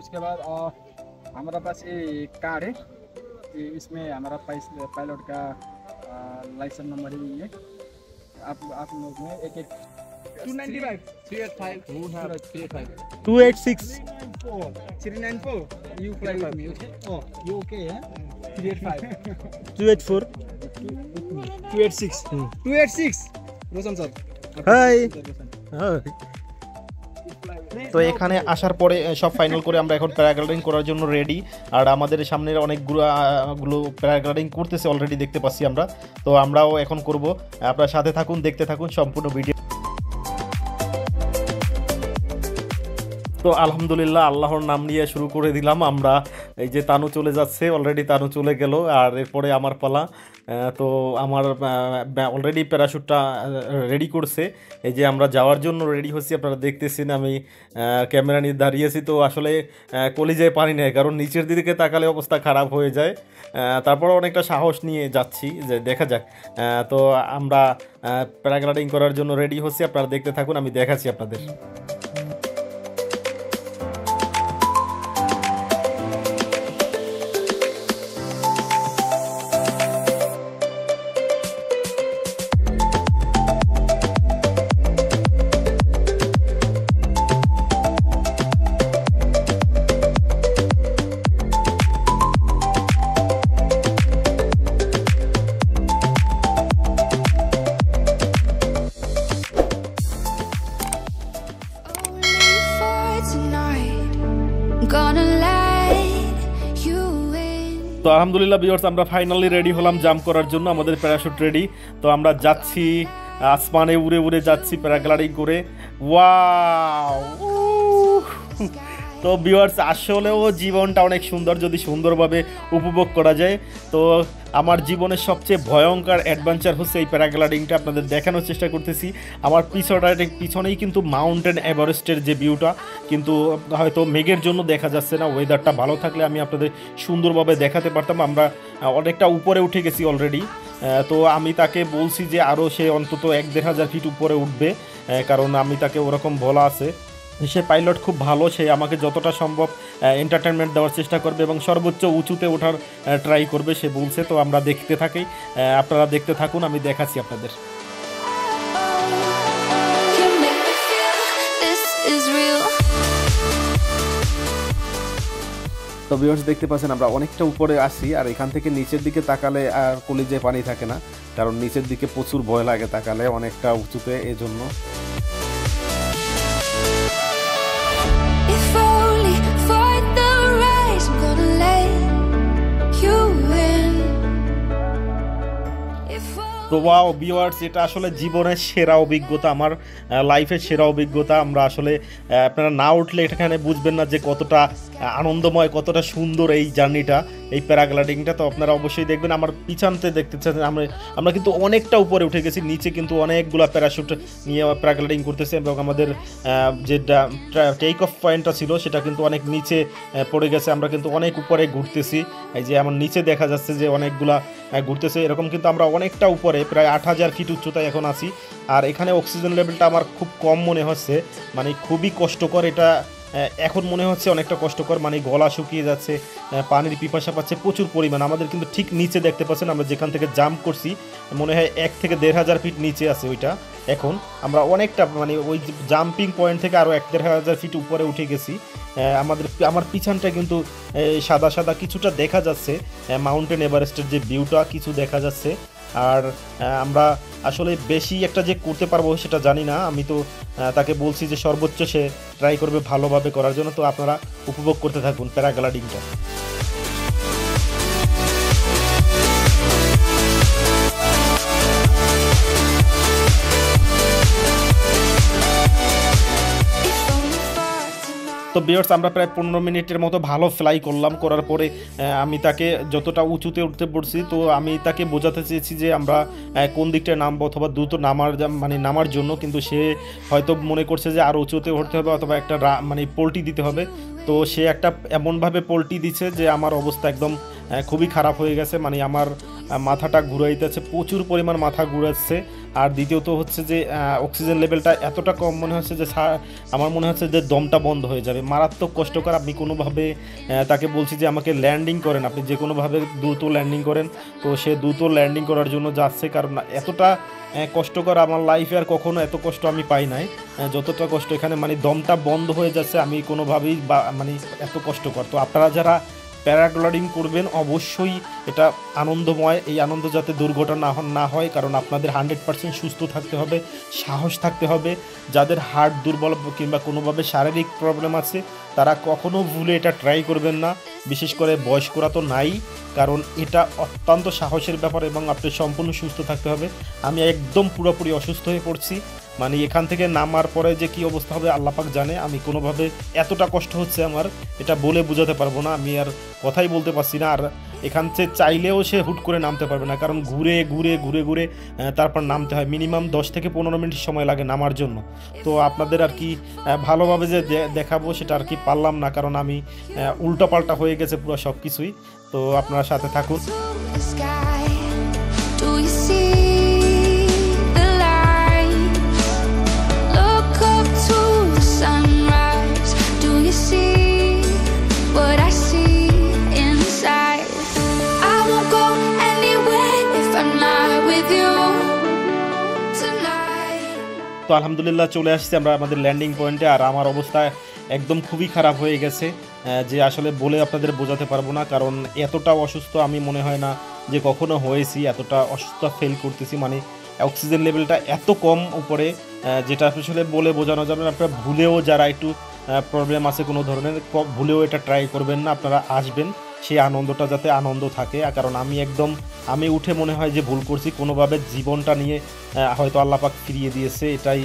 इसके बाद हमारा पास ये कार्ड है, इसमें हमारा पायलट का लाइसेंस नंबर ही है। आप लोग में एक 295 385 286 394 you fly with me, okay? Oh, you okay? 385 284 286 286 Roshan sir. हाय। তো এখানে আসার পরে সব ফাইনাল করে আমরা এখন প্যারাগ্লাইডিং করার জন্য রেডি। আর আমাদের সামনের অনেকগুলো প্যারাগ্লাইডিং করতেছে অলরেডি দেখতে পাচ্ছি আমরা। তো আমরাও এখন করব, আপনারা সাথে থাকুন, দেখতে থাকুন সম্পূর্ণ ভিডিও। তো আলহামদুলিল্লাহ আল্লাহর নাম নিয়ে শুরু করে দিলাম আমরা। এই যে তানু চলে যাচ্ছে, অলরেডি তানু চলে গেল, আর এরপরে আমার পালা। তো আমার অলরেডি প্যারাশুটটা রেডি করছে। এই যে আমরা যাওয়ার জন্য রেডি হচ্ছি, আপনারা দেখতেছেন আমি ক্যামেরা নিয়ে দাঁড়িয়েছি। তো আসলে কলিজায় পানি নেই, কারণ নিচের দিকে তাকালে অবস্থা খারাপ হয়ে যায়। তারপর অনেকটা সাহস নিয়ে যাচ্ছি যে দেখা যাক। তো আমরা প্যারাগ্লাইডিং করার জন্য রেডি হচ্ছি, আপনারা দেখতে থাকুন, আমি দেখাচ্ছি আপনাদের। তো আলহামদুলিল্লাহ ভিউয়ার্স, আমরা ফাইনালি রেডি হলাম জাম্প করার জন্য, আমাদের প্যারাশুট রেডি। তো আমরা যাচ্ছি, আসমানে উড়ে উড়ে যাচ্ছি প্যারাগ্লাইডিং করে। ওয়াও! তো ভিউয়ার্স, আসলেও জীবনটা অনেক সুন্দর যদি সুন্দরভাবে উপভোগ করা যায়। তো আমার জীবনের সবচেয়ে ভয়ঙ্কর অ্যাডভেঞ্চার হচ্ছে এই প্যারাগ্লাইডিংটা, আপনাদের দেখানোর চেষ্টা করতেছি। আমার পিছনেই কিন্তু মাউন্টেন এভারেস্টের যে ভিউটা, কিন্তু হয়তো মেঘের জন্য দেখা যাচ্ছে না। ওয়েদারটা ভালো থাকলে আমি আপনাদের সুন্দরভাবে দেখাতে পারতাম। আমরা অনেকটা উপরে উঠে গেছি অলরেডি। তো আমি তাকে বলছি যে আরও সে অন্তত 1-1.5 ফিট উপরে উঠবে, কারণ আমি তাকে ওরকম বলা আছে। সে পাইলট খুব ভালো, সে আমাকে যতটা সম্ভব এন্টারটেনমেন্ট দেওয়ার চেষ্টা করবে এবং সর্বোচ্চ উঁচুতে ওঠার ট্রাই করবে সে বলছে। তো আমরা দেখতে থাকি, আপনারা দেখতে থাকুন, আমি দেখাচ্ছি আপনাদের। তো ভিউয়ার্স, দেখতে পাচ্ছেন আমরা অনেকটা উপরে আসি, আর এখান থেকে নিচের দিকে তাকালে আর কলিজায় পানি থাকে না, কারণ নিচের দিকে প্রচুর ভয় লাগে তাকালে, অনেকটা উঁচুতে, এজন্য। তো ওয়াও ভিউয়ার্স, এটা আসলে জীবনের সেরা অভিজ্ঞতা, আমার লাইফের সেরা অভিজ্ঞতা। আমরা আসলে আপনারা না উঠলে এখানে বুঝবেন না যে কতটা আনন্দময়, কতটা সুন্দর এই জার্নিটা, এই প্যারাগ্লাইডিংটা। তো আপনারা অবশ্যই দেখবেন। আমার পিছনতে দেখতেছেন আমরা কিন্তু অনেকটা উপরে উঠে গেছি, নিচে কিন্তু অনেকগুলো প্যারাশুট নিয়ে প্যারাগ্লাইডিং করতেছে, এবং আমাদের যে টেক অফ পয়েন্টটা ছিল সেটা কিন্তু অনেক নিচে পড়ে গেছে। আমরা কিন্তু অনেক উপরে ঘুরতেছি, এই যে আমার নিচে দেখা যাচ্ছে যে অনেকগুলা ঘুরতেছে, এরকম কিন্তু আমরা অনেকটা উপরে প্রায় 8000 ফিট উচ্চতায় এখন আছি। আর এখানে অক্সিজেন লেভেলটা আমার খুব কম মনে হচ্ছে, মানে খুবই কষ্টকর এটা এখন মনে হচ্ছে, অনেকটা কষ্টকর, মানে গলা শুকিয়ে যাচ্ছে, পানির পিপাসা পাচ্ছে প্রচুর পরিমাণ। আমাদের কিন্তু ঠিক নিচে দেখতে পাচ্ছেন, আমরা যেখান থেকে জাম্প করছি মনে হয় 1 থেকে 1.5 ফিট নিচে আছে ওইটা। এখন আমরা অনেকটা মানে ওই জাম্পিং পয়েন্ট থেকে আরও 1-1.5 ফিট উপরে উঠে গেছি। আমার পিছনটা কিন্তু সাদা সাদা কিছুটা দেখা যাচ্ছে, মাউন্টেন এভারেস্টের যে ভিউটা কিছু দেখা যাচ্ছে। আর আমরা আসলে বেশি একটা যে করতে পারবো সেটা জানি না, আমি তো তাকে বলছি যে সর্বোচ্চ সে ট্রাই করবে ভালোভাবে করার জন্য। তো আপনারা উপভোগ করতে থাকুন প্যারাগ্লাইডিংটা। তো ভিউয়ার্স, আমরা প্রায় 15 মিনিটের মতো ভালো ফ্লাই করলাম, করার পরে আমি তাকে যতটা উঁচুতে উঠতে পড়ছি, তো আমি তাকে বোঝাতে চেয়েছি যে আমরা কোন দিকটায় নামবো অথবা দ্রুত নামার জন্য, কিন্তু সে হয়তো মনে করছে যে আরও উঁচুতে উঠতে হবে অথবা একটা পোল্টি দিতে হবে। তো সে একটা এমনভাবে পোল্টি দিচ্ছে যে আমার অবস্থা একদম খুবই খারাপ হয়ে গেছে, মানে আমার মাথাটা ঘুরাইতেছে, প্রচুর পরিমাণ মাথা ঘুরাচ্ছে। আর দ্বিতীয়ত হচ্ছে যে অক্সিজেন লেভেলটা এতটা কম মনে হচ্ছে যে আমার মনে হচ্ছে যে দমটা বন্ধ হয়ে যাবে, মারাত্মক কষ্টকর। আপনি কোনোভাবে তাকে বলছি যে আমাকে ল্যান্ডিং করেন, আপনি যে কোনোভাবে দ্রুত ল্যান্ডিং করেন। তো সে দ্রুত ল্যান্ডিং করার জন্য যাচ্ছে, কারণ এতটা কষ্টকর আমার লাইফে আর কখনো এত কষ্ট আমি পাই নাই, যতটা কষ্ট এখানে, মানে দমটা বন্ধ হয়ে যাচ্ছে, আমি কোনোভাবেই মানে এত কষ্টকর। তো আপনারা যারা প্যারাগ্লাইডিং করবেন অবশ্যই এটা আনন্দময়। এই আনন্দ যাতে দুর্ঘটনা না হয়, কারণ আপনাদের 100% সুস্থ থাকতে হবে, সাহস থাকতে হবে। যাদের হার্ট দুর্বল কিংবা কোনোভাবে শারীরিক প্রবলেম আছে তারা কখনো ভুলে এটা ট্রাই করবেন না, বিশেষ করে বয়স্করা তো নাই, কারণ এটা অত্যন্ত সাহসের ব্যাপার এবং আপনি সম্পূর্ণ সুস্থ থাকতে হবে। আমি একদম পুরোপুরি অসুস্থ হয়ে পড়ছি, মানে এখান থেকে নামার পরে যে কী অবস্থা হবে আল্লাহ পাক জানে। আমি কোনোভাবে এতটা কষ্ট হচ্ছে আমার, এটা বলে বোঝাতে পারবো না, আমি আর কথাই বলতে পারছি না। আর এখান থেকে চাইলেও সে হুট করে নামতে পারবে না, কারণ ঘুরে ঘুরে ঘুরে ঘুরে তারপর নামতে হয়। মিনিমাম 10 থেকে 15 মিনিট সময় লাগে নামার জন্য। তো আপনাদের আর কি ভালোভাবে যে দেখাবো সেটা আর কি পারলাম না, কারণ আমি উল্টাপাল্টা হয়ে গেছে পুরো সব কিছুই। তো আপনারা সাথে থাকুন। the sky. Do you see the light? Look up to the sunrise. Do you see what I see inside? I won't go anywhere if I'm not with you tonight. তো আলহামদুলিল্লাহ চলে আসছি আমরা আমাদের ল্যান্ডিং পয়েন্টে। আর আমার অবস্থা একদম খুবই খারাপ হয়ে গেছে, যে আসলে বলে আপনাদের বোঝাতে পারবো না, কারণ এতটা অসুস্থ আমি মনে হয় না যে কখনো হয়েছি। এতটা অসুস্থ ফিল করতেছি, মানে অক্সিজেন লেভেলটা এত কম উপরে, যেটা আসলে বলে বোঝানো যাবে না। আপনারা ভুলেও যারা একটু প্রবলেম আছে কোনো ধরনের, ভুলেও এটা ট্রাই করবেন না। আপনারা আসবেন, সেই আনন্দটা যাতে আনন্দ থাকে। কারণ আমি উঠে মনে হয় যে ভুল করছি, কোনোভাবে জীবনটা নিয়ে হয়তো আল্লাহ পাক ফিরিয়ে দিয়েছে। এটাই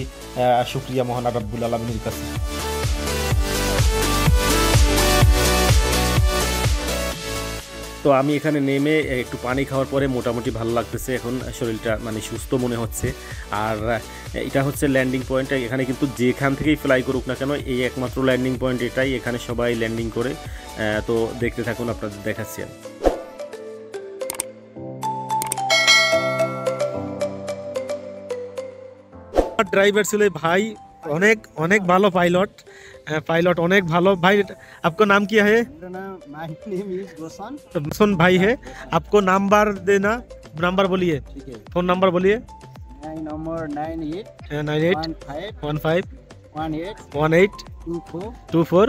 শুকরিয়া মহান রাব্বুল আলামিনের কাছে। তো আমি এখানে নেমে একটু পানি খাওয়ার পরে মোটামুটি ভালো লাগতেছে, এখন শরীরটা মানে সুস্থ মনে হচ্ছে। আর এটা হচ্ছে ল্যান্ডিং পয়েন্ট। এখানে কিন্তু যেখান থেকেই ফ্লাই করুক না কেন এই একমাত্র ল্যান্ডিং পয়েন্ট এটাই, এখানে সবাই ল্যান্ডিং করে। তো দেখতে থাকুন, আপনাদের দেখাচ্ছি আমি। ड्राइवर ছিল ভাই, অনেক অনেক ভালো পাইলট, पायलट अनेक भालो। भाई आपका नाम क्या है? मेरा नाम माय नेम इज रोशन। रोशन भाई है। आपको नंबर देना, नंबर बोलिए, ठीक है, फोन नंबर बोलिए। My number 98 98 15 15 18 18 24 24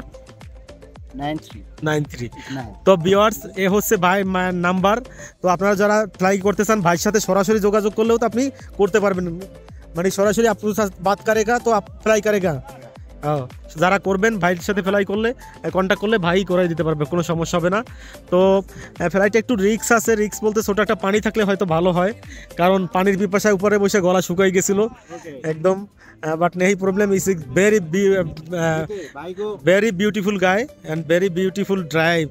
93 93। না তো ভিউয়ার্স এ হচ্ছে ভাই নাম্বার। তো আপনারা যারা ফ্লাই করতে চান ভাইয়ের সাথে সরাসরি যোগাযোগ করলেও তো আপনি করতে পারবেন, মানে সরাসরি আপনার সাথে বাত করেগা তো আপ ফ্লাই করেগা। যারা করবেন ভাইয়ের সাথে ফ্লাই করলে কন্ট্যাক্ট করলে ভাই করে দিতে পারবে, কোনো সমস্যা হবে না। তো ফ্লাইটে একটু রিক্স আছে, রিক্স বলতে ছোটো একটা পানি থাকলে হয়তো ভালো হয়, কারণ পানির পিপাসায় উপরে বসে গলা শুকাই গেছিল একদম। বাট নেই প্রবলেম, ইজ ভেরি भाई को very beautiful guy and very beautiful drive.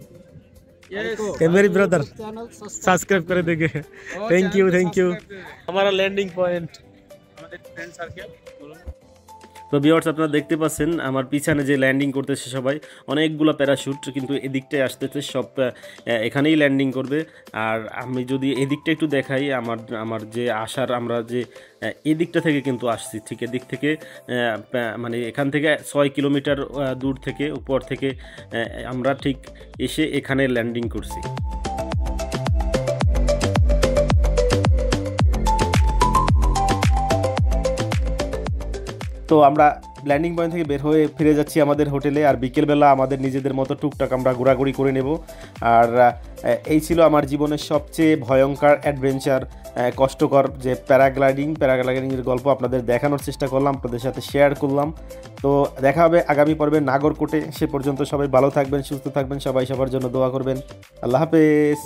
Okay, मेरी ब्रदर चैनल सब्सक्राइब करे देंगे। Thank you. हमारा लैंडिंग पॉइंट। তো ভিউয়ার্স আপনারা দেখতে পাচ্ছেন আমার পিছনে যে ল্যান্ডিং করতেছে সবাই, অনেকগুলো প্যারাশুট কিন্তু এদিকটায় আসতেছে, সব এখানেই ল্যান্ডিং করবে। আর আমি যদি এদিকটা একটু দেখাই, আমার যে আসার আমরা যে এদিকটা থেকে কিন্তু আসছি, ঠিক এদিক থেকে মানে এখান থেকে 6 কিলোমিটার দূর থেকে উপর থেকে আমরা ঠিক এসে এখানে ল্যান্ডিং করছি। তো আমরা ল্যান্ডিং পয়েন্ট থেকে বের হয়ে ফিরে যাচ্ছি আমাদের হোটেলে। আর বিকেলবেলা আমাদের নিজেদের মতো টুকটাক আমরা ঘোরাঘুরি করে নেব। আর এই ছিল আমার জীবনের সবচেয়ে ভয়ঙ্কর অ্যাডভেঞ্চার, কষ্টকর যে প্যারাগ্লাইডিংয়ের গল্প আপনাদের দেখানোর চেষ্টা করলাম, আপনাদের সাথে শেয়ার করলাম। তো দেখা হবে আগামী পর্বে নাগরকোটে। সে পর্যন্ত সবাই ভালো থাকবেন, সুস্থ থাকবেন, সবাই সবার জন্য দোয়া করবেন। আল্লাহ হাফেজ।